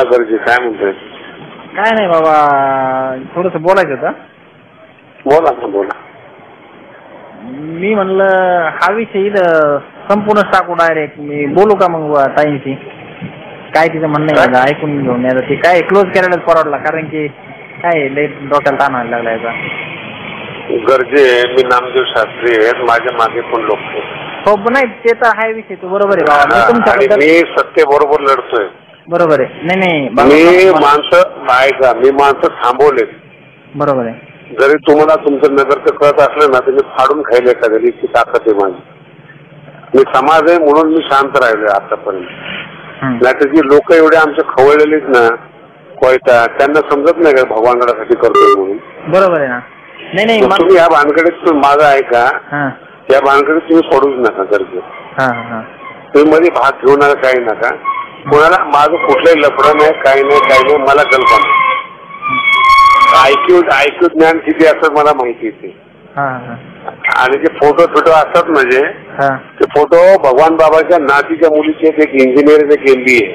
बोला गरजे, काय म्हणतोय? काय नाही बाबा, थोडस बोलायचं होतं. बोला ना, बोला. मी म्हणलं हा विषय इथं संपूर्ण टाकू डायरेक्ट. मी बोलू का मग ताईंशी? काय तिचं म्हणणं आहे ऐकून घेऊन यायचं. ते काय क्लोज करायलाच परवडला, कारण की काय लय डोक्याला ताण व्हायला लागला याचा. गरजे, मी नामदेव शास्त्री आहेत, माझ्या मागे पण लोक आहेत. हो नाही ते तर आहे विषय, तो बरोबर आहे बाबा. मी सत्य बरोबर लढतोय. बरोबर आहे. नाही मी माणसं ऐका, मी माणसं थांबवले. बरोबर आहे. जरी तुम्हाला तुमचं नगरचं कळत असलं ना, तुम्ही फाडून खायला एखाद्या इतकी ताकद आहे माझी. मी समाज आहे म्हणून मी शांत राहिलोय आतापर्यंत. नाहीतर जी लोक एवढे आमचे खवळलेलीत ना कोयता, त्यांना समजत नाही का भगवानगडासाठी करतोय म्हणून. बरोबर आहे ना. नाही तुम्ही या भानगडीत माझं ऐका, या भानगडीत तुम्ही पडूच नका गरजे. तुम्ही मध्ये भाग घेऊ नका, काही नका. कोणाला माझं कुठलंही लफडं नाही, काही नाही. मला कल्पना ऐक्यू ज्ञान किती असतं मला माहिती आहे. आणि जे फोटो असतात म्हणजे ते फोटो भगवान बाबाच्या नातीच्या मुलीचे, एक इंजिनियर, एक MBA.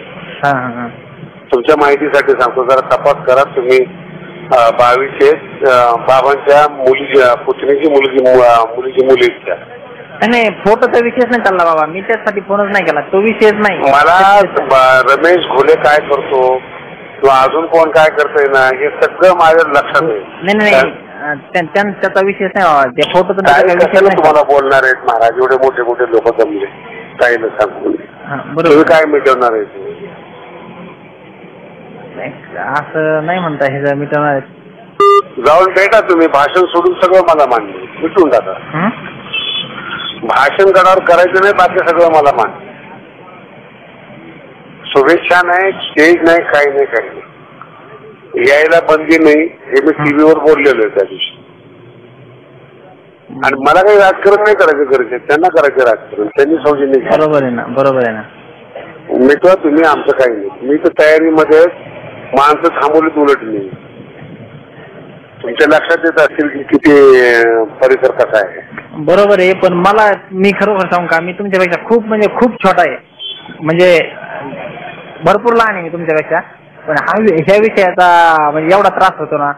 तुमच्या माहितीसाठी सांगतो, जरा तपास करा तुम्ही. 22 बाबांच्या पुतणीची मुलीची मुलीच्या. नाही फोटोचा विषयच नाही चालला बाबा, मी त्यासाठी फोनच नाही केला, तो विषयच नाही. मला रमेश घोले काय करतो किंवा अजून कोण काय करतोय ना, हे सगळं माझ्या लक्षात नाही. त्याचा विषय नाही, त्या फोटोचा तुम्हाला बोलणार आहेत महाराज. एवढे मोठे मोठे लोक जमले, काही न सांगू. तुम्ही काय मिटवणार आहे? असं नाही म्हणता हे मिटवणार आहेत. जाऊन भेटा तुम्ही, भाषण सोडून सगळं मला मान्य, मिटून टाका. भाषण गडावर करायचं नाही, बाकी सगळं मला मान्य. शुभेच्छा नाही, स्टेज नाही, काही नाही. यायला बंदी नाही, हे मी टीव्हीवर बोललेलो आहे त्या दिवशी. आणि मला काही राजकारण नाही करायचं गरजे, त्यांना करायचं राजकारण, त्यांनी सौजन्य. बरोबर आहे ना. मिटवा तुम्ही, आमचं काही नाही. मी तर तयारीमध्ये माणसं थांबवलीत उलट नाही. तुमच्या लक्षात येत असतील की किती परिसर कसा आहे. बरोबर आहे, पण मी खरोखर सांगू का, मी तुमच्यापेक्षा खूप छोटा आहे, म्हणजे भरपूर लहान आहे मी तुमच्यापेक्षा. पण ह्या विषयाचा म्हणजे एवढा त्रास होतो ना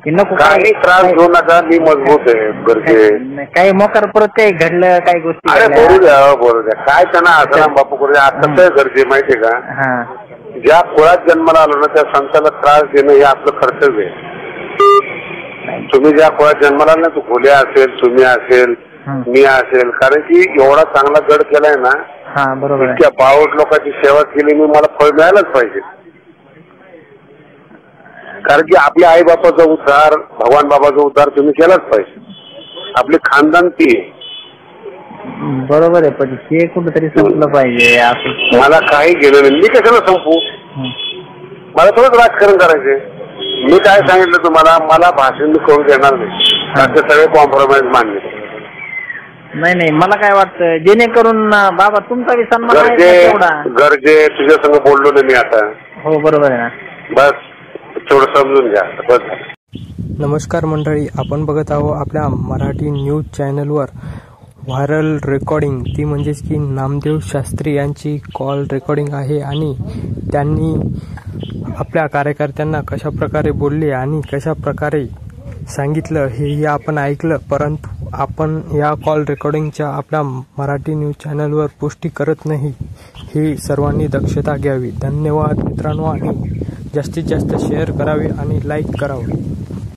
की नको. काही त्रास घेऊ नका, मी मजबूत आहे. गरजे काही मोकार परत काही घडलं, काही गोष्टी. अरे बोलू द्या काय त्यांना आसाराम बापू करू द्या. आता काय गरजे माहितीये का, ज्या कुळात जन्माला आलो ना त्या संताला त्रास देणं हे आपलं कर्तव्य आहे. तुम्ही ज्या कुळात जन्माला ना, तू घोल्या असेल, तुम्ही असेल, मी असेल, कारण की एवढा चांगला गड केलाय ना, इतक्या बावट लोकांची सेवा केली मी, मला फळ मिळायलाच पाहिजे. कारण की आपल्या आई बापाचा उद्धार, भगवान बाबाचा उद्धार तुम्ही केलाच पाहिजे. आपले खानदान ती आहे. बरोबर आहे, पण हे कुठेतरी संपलं पाहिजे. मला काही गेलं नाही, मी कशाला संपू? मला थोडंच राजकारण करायचंय. मी काय सांगितलं तुम्हाला, मला भाषण मी करून देणार नाही, त्याचे सगळे कॉम्प्रोमाइज मान्य. नाही मला काय वाटतं, जेणेकरून बाबा तुमचा बी सन्मान गरजे तुझ्या संग बोललो नाही मी आता. हो बरोबर आहे ना. बस थोडं समजून घ्या. बस. नमस्कार मंडळी, आपण बघत आहोत आपल्या मराठी न्यूज चॅनलवर व्हायरल रेकॉर्डिंग, ती म्हणजेच की नामदेव शास्त्री यांची कॉल रेकॉर्डिंग आहे. आणि त्यांनी आपल्या कार्यकर्त्यांना कशा प्रकारे बोलले आणि कशा प्रकारे सांगितलं हेही आपण ऐकलं. परंतु आपण या कॉल रेकॉर्डिंगच्या आपल्या मराठी न्यूज चॅनलवर पुष्टी करत नाही, ही सर्वांनी दक्षता घ्यावी. धन्यवाद मित्रांनो, आणि जास्तीत जास्त शेअर करावे आणि लाईक करावे.